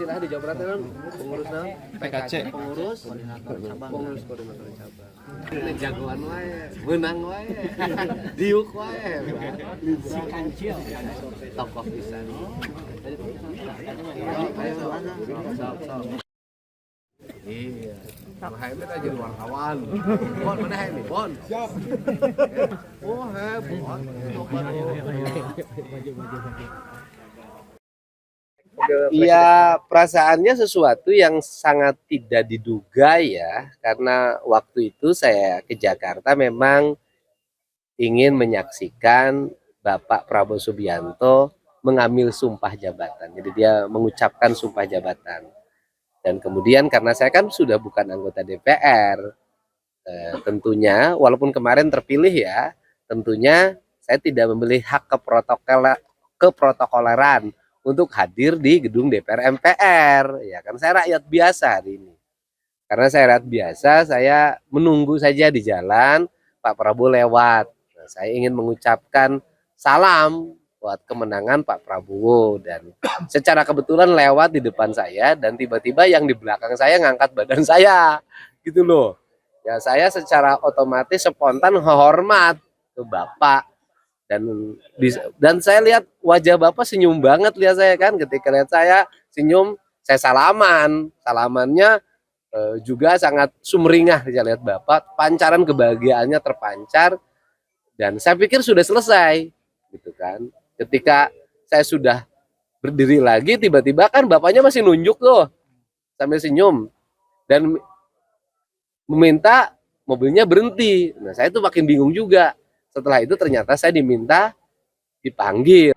istilah di Jawa Barat kan pengurus nah, PKC. pengurus koordinator cabang. Ini jagoan wae, menang wae, diuk wae. Si kancil, tokoh pisan. Iya. Mahaimin aja jadi wartawan. Bon, mana Hai nih? Bon. Siap. Oh, Bon. Iya, perasaannya sesuatu yang sangat tidak diduga ya, karena waktu itu saya ke Jakarta memang ingin menyaksikan Bapak Prabowo Subianto mengambil sumpah jabatan. Jadi dia mengucapkan sumpah jabatan. Dan kemudian karena saya kan sudah bukan anggota DPR, tentunya walaupun kemarin terpilih ya, tentunya saya tidak memiliki hak keprotokoleran untuk hadir di gedung DPR MPR. Ya kan saya rakyat biasa hari ini. Karena saya rakyat biasa, saya menunggu saja di jalan Pak Prabowo lewat. Nah, saya ingin mengucapkan salam buat kemenangan Pak Prabowo, dan secara kebetulan lewat di depan saya dan tiba-tiba yang di belakang saya ngangkat badan saya gitu loh. Ya saya secara otomatis spontan hormat ke Bapak, dan saya lihat wajah Bapak senyum banget, lihat saya kan, ketika lihat saya senyum, saya salamannya juga sangat sumringah. Saya lihat Bapak pancaran kebahagiaannya terpancar, dan saya pikir sudah selesai gitu kan. Ketika saya sudah berdiri lagi, tiba-tiba kan Bapaknya masih nunjuk tuh sambil senyum dan meminta mobilnya berhenti. Nah, saya tuh makin bingung juga. Setelah itu ternyata saya diminta dipanggil.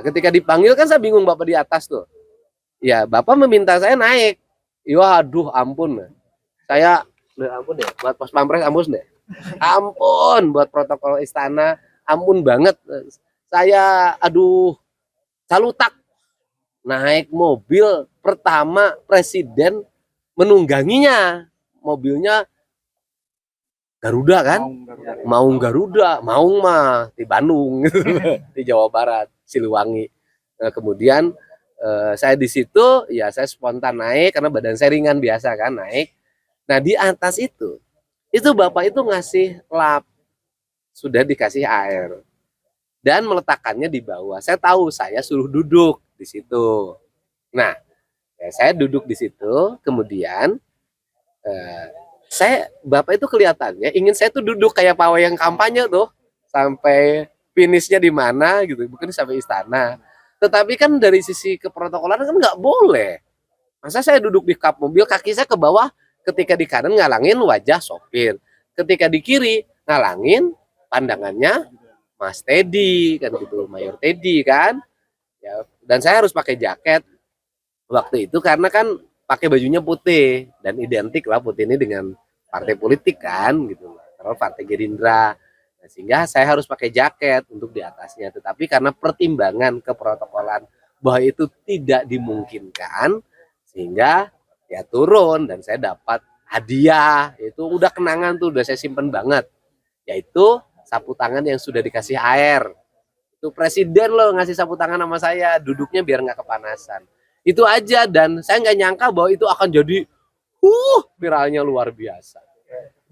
Nah, ketika dipanggil kan saya bingung, Bapak di atas tuh. Ya, Bapak meminta saya naik. Ya, aduh, ampun. Saya, ampun deh, buat Pas Pampres ampun deh. Ampun, buat protokol istana, ampun banget. Saya, aduh, salutak. Naik mobil pertama presiden menungganginya. Mobilnya Garuda kan? Maung Garuda, Maung mah di Bandung, di Jawa Barat, Siliwangi. Nah, kemudian saya di situ, ya saya spontan naik karena badan saya ringan biasa kan, naik. Nah di atas itu Bapak itu ngasih lap, sudah dikasih air dan meletakkannya di bawah. Saya tahu saya suruh duduk di situ. Nah, ya, saya duduk di situ, kemudian Bapak itu kelihatannya ingin saya tuh duduk kayak pawai yang kampanye tuh sampai finishnya di mana gitu, bukan sampai istana. Tetapi kan dari sisi keprotokolan kan nggak boleh. Masa saya duduk di kap mobil, kaki saya ke bawah, ketika di kanan ngalangin wajah sopir, ketika di kiri ngalangin pandangannya Mas Teddy kan gitu, Mayor Teddy kan. Ya, dan saya harus pakai jaket waktu itu karena kan pakai bajunya putih dan identik lah putih ini dengan partai politik kan gitu, kalau partai Gerindra. Nah, sehingga saya harus pakai jaket untuk di atasnya, tetapi karena pertimbangan keprotokolan bahwa itu tidak dimungkinkan, sehingga ya turun dan saya dapat hadiah. Itu udah kenangan tuh, udah saya simpen banget, yaitu sapu tangan yang sudah dikasih air. Itu presiden loh ngasih sapu tangan sama saya, duduknya biar nggak kepanasan. Itu aja, dan saya nggak nyangka bahwa itu akan jadi viralnya luar biasa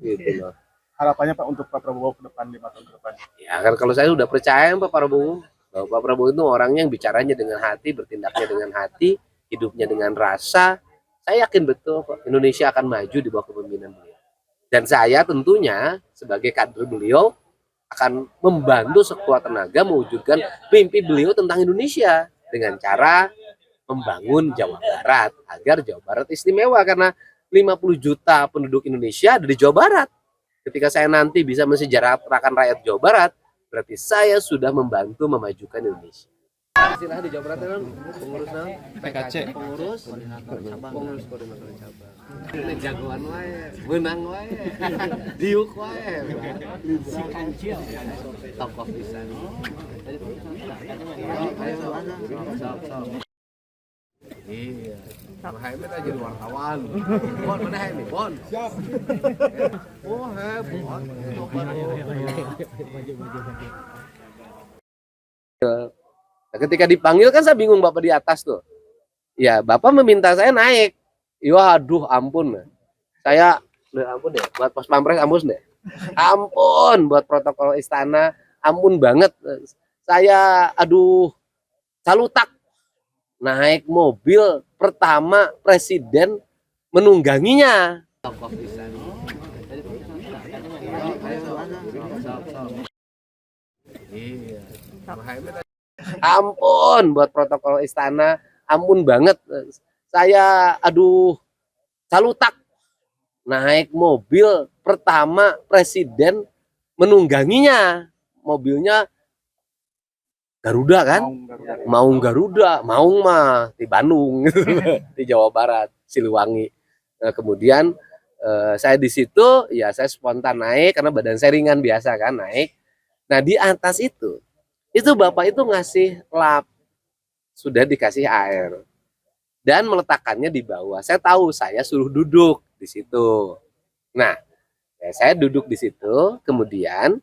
gitu loh. Harapannya Pak untuk Pak Prabowo ke depan 5 tahun ke depan? Ya kan kalau saya sudah percaya Pak Prabowo, bahwa Pak Prabowo itu orangnya yang bicaranya dengan hati, bertindaknya dengan hati, hidupnya dengan rasa. Saya yakin betul Indonesia akan maju di bawah kepemimpinan beliau. Dan saya tentunya sebagai kader beliau akan membantu sekuat tenaga mewujudkan mimpi beliau tentang Indonesia dengan cara membangun Jawa Barat agar Jawa Barat istimewa, karena 50 juta penduduk Indonesia ada di Jawa Barat. Ketika saya nanti bisa mensejarahkan rakyat Jawa Barat, berarti saya sudah membantu memajukan Indonesia. Silahkan dijawab berarti kan pengurus PKC, pengurus koordinator cabang. Ini jagoan wae, menang wae, diuk wae. Si kancil, tokoh pisan. Iya. Muhammad aja jadi wartawan. Bon, mana ini? Bon. Siap. Oh, bon. Nah, ketika dipanggil kan saya bingung Bapak di atas tuh. Ya, Bapak meminta saya naik. Waduh, ampun. Saya, ampun deh, buat Pos Pampres ampun deh. Ampun, buat protokol istana, ampun banget. Saya, aduh, salutak. Naik mobil pertama presiden menungganginya. Iya. Ampun buat protokol istana, ampun banget. Saya, aduh, salutak. Naik mobil pertama presiden menungganginya. Mobilnya Garuda kan? Maung Garuda, Maung mah di Bandung, di Jawa Barat, Siliwangi. Nah, kemudian saya di situ, ya saya spontan naik karena badan saya ringan biasa kan naik. Nah di atas itu Bapak itu ngasih lap, sudah dikasih air dan meletakkannya di bawah. Saya tahu saya suruh duduk di situ. Nah, ya, saya duduk di situ, kemudian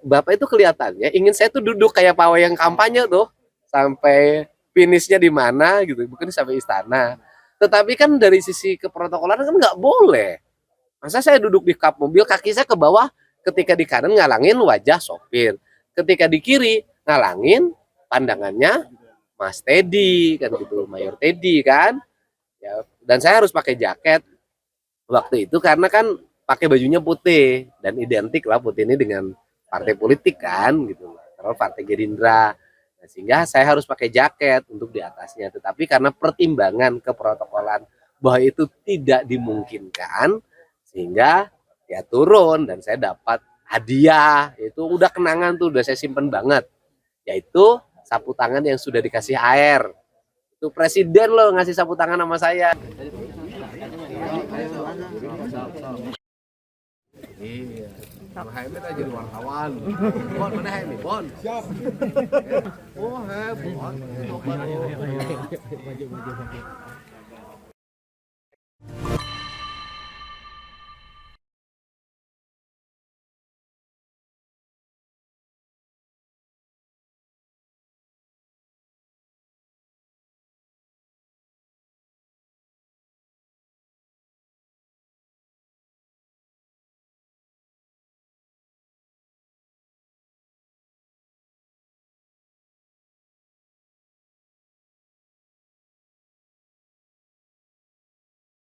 Bapak itu kelihatannya ingin saya tuh duduk kayak pawai yang kampanye tuh sampai finishnya di mana gitu, bukan sampai istana. Tetapi kan dari sisi keprotokolan kan nggak boleh. Masa saya duduk di kap mobil, kaki saya ke bawah, ketika di kanan ngalangin wajah sopir, ketika di kiri ngalangin pandangannya Mas Teddy kan gitu, Mayor Teddy kan. Ya, dan saya harus pakai jaket waktu itu karena kan pakai bajunya putih dan identik lah putih ini dengan partai politik kan gitu, terus partai Gerindra. Nah, sehingga saya harus pakai jaket untuk di atasnya. Tetapi karena pertimbangan keprotokolan bahwa itu tidak dimungkinkan, sehingga ya turun dan saya dapat hadiah. Itu udah kenangan tuh, udah saya simpen banget. Yaitu sapu tangan yang sudah dikasih air. Itu presiden loh ngasih sapu tangan sama saya. Iya. Muhammad aja jadi wartawan. Bon, mana ini? Bon. Siap. Oh, bon.